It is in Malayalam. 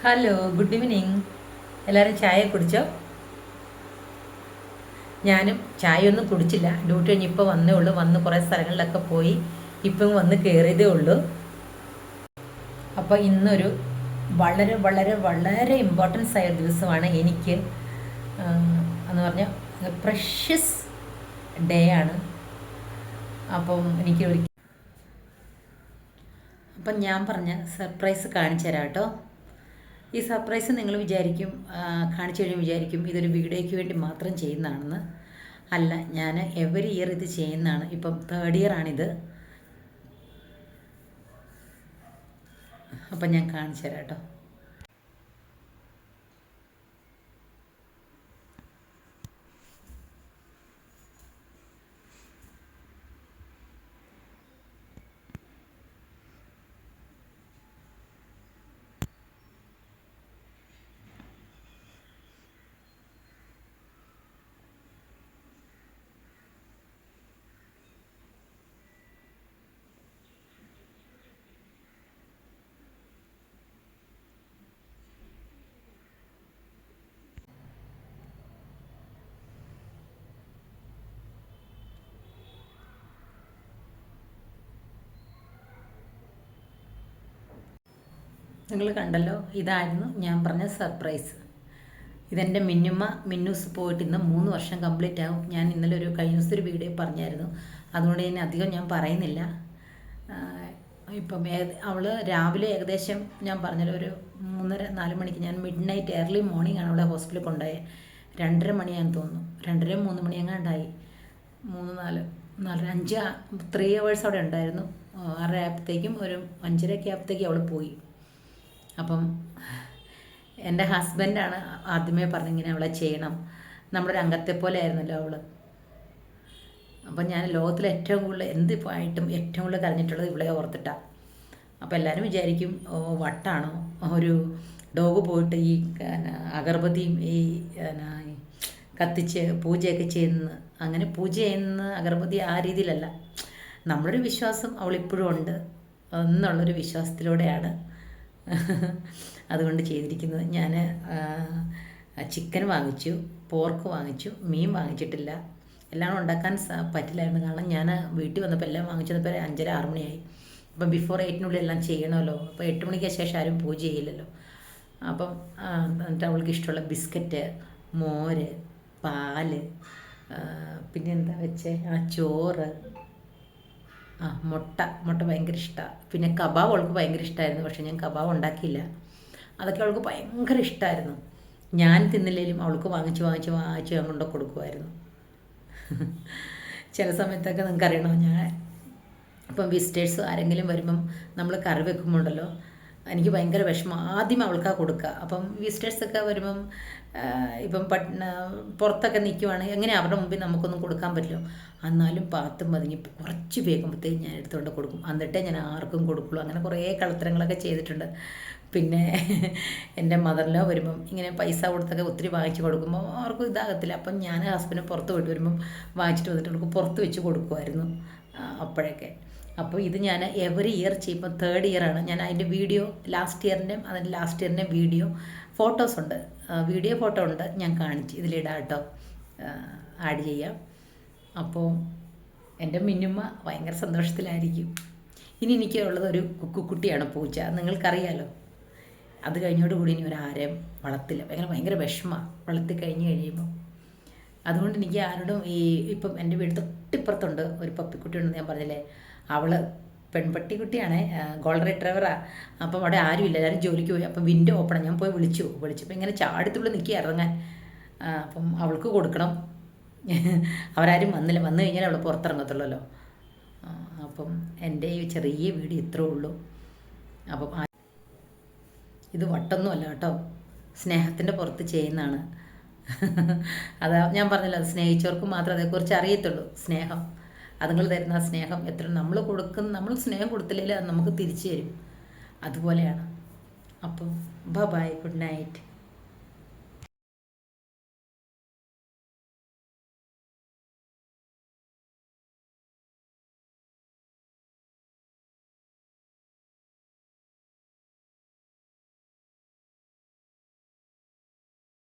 Hello, good evening. എല്ലാവരും ചായ കുടിച്ചോ? ഞാനും ചായയൊന്നും കുടിച്ചില്ല. ഡ്യൂട്ടി കഴിഞ്ഞ് ഇപ്പോൾ വന്നേ ഉള്ളൂ. വന്ന് കുറേ സ്ഥലങ്ങളിലൊക്കെ പോയി ഇപ്പം വന്ന് കയറിയതേ ഉള്ളൂ. അപ്പോൾ ഇന്നൊരു വളരെ വളരെ വളരെ ഇമ്പോർട്ടൻസ് ആയ ദിവസമാണ് എനിക്ക്. എന്ന് പറഞ്ഞാൽ പ്രഷ്യസ് ഡേ ആണ്. അപ്പം എനിക്ക് അപ്പം ഞാൻ പറഞ്ഞ സർപ്രൈസ് കാണിച്ചു തരാം കേട്ടോ. ഈ സർപ്രൈസ് നിങ്ങൾ വിചാരിക്കും, കാണിച്ചു കഴിഞ്ഞ് വിചാരിക്കും ഇതൊരു വീഡിയോയ്ക്ക് വേണ്ടി മാത്രം ചെയ്യുന്നതാണെന്ന്. അല്ല, ഞാൻ എവറി ഇയർ ഇത് ചെയ്യുന്നതാണ്. ഇപ്പം തേർഡ് ഇയർ ആണിത്. അപ്പം ഞാൻ കാണിച്ചു തരാം കേട്ടോ. നിങ്ങൾ കണ്ടല്ലോ, ഇതായിരുന്നു ഞാൻ പറഞ്ഞ സർപ്രൈസ്. ഇതെൻ്റെ മിന്നൂസ് പോയിട്ട് ഇന്ന് 3 വർഷം കംപ്ലീറ്റ് ആകും. ഞാൻ ഇന്നലെ കഴിഞ്ഞ ദിവസത്തെ ഒരു വീഡിയോ പറഞ്ഞായിരുന്നു, അതുകൊണ്ട് തന്നെ അധികം ഞാൻ പറയുന്നില്ല. ഇപ്പം അവൾ രാവിലെ ഏകദേശം ഞാൻ പറഞ്ഞല്ലോ ഒരു 3:30-4 മണിക്ക്, ഞാൻ മിഡ് നൈറ്റ് ഏർലി മോർണിംഗ് ആണ് അവളെ ഹോസ്പിറ്റലിൽ കൊണ്ടുപോയത്. 2:30 മണിയാണെന്ന് തോന്നുന്നു, 2:30-3 മണി എങ്ങാണ്ടായി. 3-4-5 3 hours അവിടെ ഉണ്ടായിരുന്നു. 6 ആയപ്പോഴത്തേക്കും ഒരു 5:30 ആയപ്പോഴത്തേക്കും അവൾ പോയി. അപ്പം എൻ്റെ ഹസ്ബൻഡാണ് ആദ്യമേ പറഞ്ഞിങ്ങനെ അവളെ ചെയ്യണം, നമ്മുടെ ഒരു അംഗത്തെ പോലെ ആയിരുന്നല്ലോ അവൾ. അപ്പം ഞാൻ ലോകത്തിൽ ഏറ്റവും കൂടുതൽ എന്തിപ്പായിട്ടും ഏറ്റവും കൂടുതൽ കരഞ്ഞിട്ടുള്ളത് ഇവളെ ഓർത്തിട്ടാണ്. അപ്പോൾ എല്ലാവരും വിചാരിക്കും വട്ടാണോ ഒരു ഡോഗ് പോയിട്ട് ഈ അഗർബത്തിയും ഈ കത്തിച്ച് പൂജയൊക്കെ ചെയ്യുന്നത്. അങ്ങനെ പൂജ ചെയ്യുന്ന അഗർബത്തി ആ രീതിയിലല്ല. നമ്മളൊരു വിശ്വാസം അവളിപ്പോഴും ഉണ്ട് എന്നുള്ളൊരു വിശ്വാസത്തിലൂടെയാണ് അതുകൊണ്ട് ചെയ്തിരിക്കുന്നത്. ഞാൻ ചിക്കൻ വാങ്ങിച്ചു, പോർക്ക് വാങ്ങിച്ചു, മീൻ വാങ്ങിച്ചിട്ടില്ല. എല്ലാം ഉണ്ടാക്കാൻ പറ്റില്ലായിരുന്നു, കാരണം ഞാൻ വീട്ടിൽ വന്നപ്പോൾ എല്ലാം വാങ്ങിച്ചപ്പോൾ 5:30-6 മണിയായി. അപ്പം ബിഫോർ 8-നുള്ളിൽ എല്ലാം ചെയ്യണമല്ലോ. അപ്പോൾ 8 മണിക്ക് ശേഷം ആരും പൂജ ചെയ്യില്ലല്ലോ. അപ്പം എന്നിട്ട് അവൾക്ക് ഇഷ്ടമുള്ള ബിസ്ക്കറ്റ്, മോര്, പാല്, പിന്നെ എന്താ വെച്ചേ, ചോറ്, മുട്ട ഭയങ്കര ഇഷ്ടമാണ്. പിന്നെ കബാബ് അവൾക്ക് ഭയങ്കര ഇഷ്ടമായിരുന്നു, പക്ഷേ ഞാൻ കബാബ് ഉണ്ടാക്കിയില്ല. അതൊക്കെ അവൾക്ക് ഭയങ്കര ഇഷ്ടമായിരുന്നു. ഞാൻ തിന്നില്ലെങ്കിലും അവൾക്ക് വാങ്ങിച്ച് കൊണ്ട് കൊടുക്കുമായിരുന്നു. ചില സമയത്തൊക്കെ നിങ്ങൾക്കറിയണോ, ഞാൻ ഇപ്പം വിസിറ്റേഴ്സ് ആരെങ്കിലും വരുമ്പം നമ്മൾ കറി വെക്കുമ്പോണ്ടല്ലോ, എനിക്ക് ഭയങ്കര വിഷമം. ആദ്യം അവൾക്കാണ് കൊടുക്കുക. അപ്പം വിസിറ്റേഴ്സൊക്കെ വരുമ്പം ഇപ്പം പുറത്തൊക്കെ നിൽക്കുവാണ്, എങ്ങനെ അവരുടെ മുമ്പിൽ നമുക്കൊന്നും കൊടുക്കാൻ പറ്റില്ല. എന്നാലും പാത്തും പതുങ്ങി കുറച്ച് വേകുമ്പോഴത്തേക്കും ഞാൻ എടുത്തുകൊണ്ട് കൊടുക്കും, എന്നിട്ടേ ഞാൻ ആർക്കും കൊടുക്കുള്ളൂ. അങ്ങനെ കുറേ കളത്തരങ്ങളൊക്കെ ചെയ്തിട്ടുണ്ട്. പിന്നെ എൻ്റെ മദറിലോ വരുമ്പം ഇങ്ങനെ പൈസ കൊടുത്തൊക്കെ ഒത്തിരി വാങ്ങിച്ച് കൊടുക്കുമ്പോൾ അവർക്കും ഇതാകത്തില്ല. അപ്പം ഞാൻ ഹസ്ബൻഡ് പുറത്ത് പോയിട്ട് വരുമ്പം വാങ്ങിച്ചിട്ട് വന്നിട്ട് അവർക്ക് പുറത്ത് വെച്ച് കൊടുക്കുമായിരുന്നു അപ്പോഴൊക്കെ. അപ്പോൾ ഇത് ഞാൻ എവറി ഇയർ ചെയ്യുമ്പോൾ തേർഡ് ഇയറാണ്. ഞാൻ അതിൻ്റെ വീഡിയോ ലാസ്റ്റ് ഇയറിൻ്റെ വീഡിയോ ഫോട്ടോസ് ഉണ്ട്, വീഡിയോ ഫോട്ടോ ഉണ്ട്, ഞാൻ കാണിച്ച് ഇതിലിടാം കേട്ടോ, ആഡ് ചെയ്യാം. അപ്പോൾ എൻ്റെ മിന്നുമ്മ ഭയങ്കര സന്തോഷത്തിലായിരിക്കും. ഇനി എനിക്കുള്ളത് ഒരു കുട്ടിയാണ്, പൂച്ച. നിങ്ങൾക്കറിയാലോ, അത് കഴിഞ്ഞോടുകൂടി ഇനി ഒരാരെയും വളർത്തില്ല. ഭയങ്കര വിഷമമാണ് വളർത്തി കഴിയുമ്പോൾ. അതുകൊണ്ട് എനിക്ക് ആരോടും ഇപ്പം എൻ്റെ വീട് തൊട്ടിപ്പുറത്തുണ്ട് ഒരു പപ്പിക്കുട്ടിയുണ്ടെന്ന് ഞാൻ പറഞ്ഞില്ലേ, അവൾ പെൺപട്ടിക്കുട്ടിയാണ്, ഗോൾഡൻ റിട്രീവറാണ്. അപ്പം അവിടെ ആരുമില്ല, എല്ലാവരും ജോലിക്ക് പോയി. അപ്പം വിൻഡോ ഓപ്പണാണ്. ഞാൻ പോയി വിളിച്ചപ്പോൾ ഇങ്ങനെ ചാടിത്തുള്ളി നിൽക്കുക ഇറങ്ങാൻ. അപ്പം അവൾക്ക് കൊടുക്കണം. അവരാരും വന്നില്ല, വന്നു കഴിഞ്ഞാൽ അവൾ പുറത്തിറങ്ങത്തുള്ളല്ലോ. അപ്പം എൻ്റെ ഈ ചെറിയ വീഡിയോ ഇത്രേ ഉള്ളൂ. അപ്പം ഇത് വട്ടൊന്നും അല്ല കേട്ടോ, സ്നേഹത്തിൻ്റെ പുറത്ത് ചെയ്യുന്നതാണ്. അതാ ഞാൻ പറഞ്ഞല്ലോ, അത് സ്നേഹിച്ചവർക്ക് മാത്രമേ അതേക്കുറിച്ച് അറിയത്തുള്ളൂ. സ്നേഹം, അതുങ്ങൾ തരുന്ന സ്നേഹം എത്ര നമ്മൾ സ്നേഹം കൊടുത്തില്ലെങ്കിൽ അത് നമുക്ക് തിരിച്ചു തരും. അതുപോലെയാണ്. അപ്പം ബൈ, ഗുഡ് നൈറ്റ്.